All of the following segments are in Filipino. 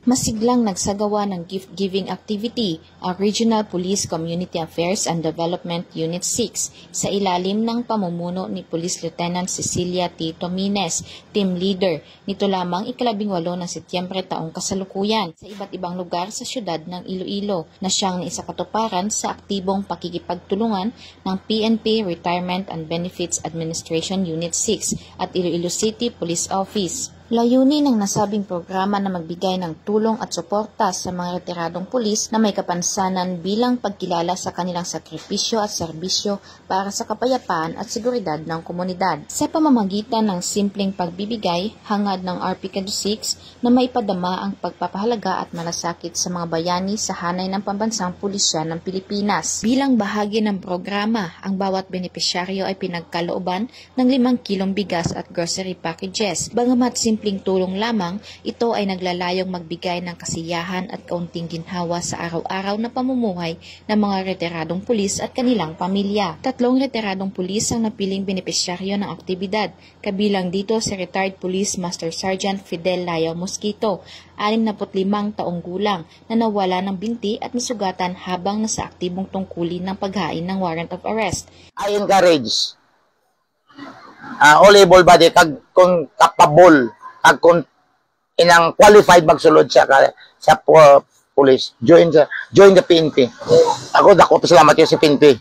Masiglang nagsagawa ng gift-giving activity ang Regional Police Community Affairs and Development Unit 6 sa ilalim ng pamumuno ni Police Lieutenant Cecilia T. Tomines, team leader, nito lamang ika-18 ng Setyembre taong kasalukuyan sa iba't ibang lugar sa siyudad ng Iloilo na siyang naisakatuparan sa aktibong pakikipagtulungan ng PNP Retirement and Benefits Administration Unit 6 at Iloilo City Police Office. Layunin ng nasabing programa na magbigay ng tulong at suporta sa mga retiradong pulis na may kapansanan bilang pagkilala sa kanilang sakripisyo at serbisyo para sa kapayapaan at seguridad ng komunidad. Sa pamamagitan ng simpleng pagbibigay, hangad ng RP 6 na maipadama ang pagpapahalaga at malasakit sa mga bayani sa hanay ng pambansang pulisya ng Pilipinas. Bilang bahagi ng programa, ang bawat benepisyaryo ay pinagkalooban ng 5 kilong bigas at grocery packages. Bagamat simpleng tulong lamang, ito ay naglalayong magbigay ng kasiyahan at kaunting ginhawa sa araw-araw na pamumuhay ng mga retiradong pulis at kanilang pamilya. 3 retiradong pulis ang napiling benepisyaryo ng aktibidad, kabilang dito si Retired Police Master Sergeant Fidel Layo Mosquito, 65 taong gulang, na nawala ng binti at nasugatan habang nasa aktibong tungkulin ng paghain ng warrant of arrest. I encourage all able body kag kung capable kag kung inang qualified magsulod sa police, join the PNP. Ako dako pasalamat yo si PNP.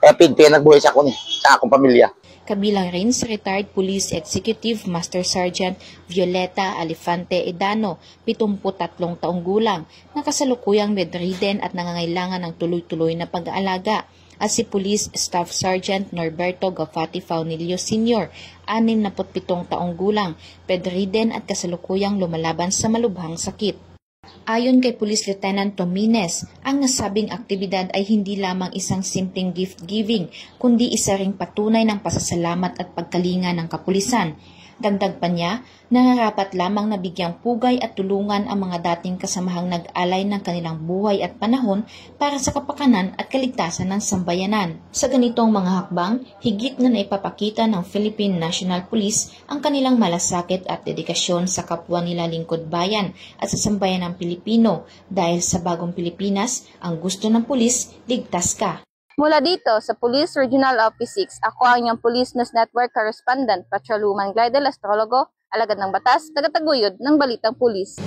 PNP nagbuhay sa ako ni sa akong pamilya. Kabilang rin si Retired Police Executive Master Sergeant Violeta Alifante Edano, 73 taong gulang, na kasalukuyang bedridden at nangangailangan ng tuloy-tuloy na pag-aalaga, at si Police Staff Sergeant Norberto Gafati Faunilio Sr., 67 taong gulang, bedridden at kasalukuyang lumalaban sa malubhang sakit. Ayon kay Police Lieutenant Tomines, ang nasabing aktibidad ay hindi lamang isang simpleng gift-giving, kundi isa ring patunay ng pasasalamat at pagkalinga ng kapulisan. Dagdag pa niya, nararapat lamang na bigyang pugay at tulungan ang mga dating kasamahang nag-alay ng kanilang buhay at panahon para sa kapakanan at kaligtasan ng sambayanan. Sa ganitong mga hakbang, higit na naipapakita ng Philippine National Police ang kanilang malasakit at dedikasyon sa kapwa nila lingkod bayan at sa sambayanang Pilipino, dahil sa bagong Pilipinas, ang gusto ng pulis, ligtas ka. Mula dito sa Police Regional Office 6, ako ang inyong Police News Network Correspondent, Patrolwoman Glidel Astrologo, alagad ng batas, tagataguyod ng Balitang Pulis.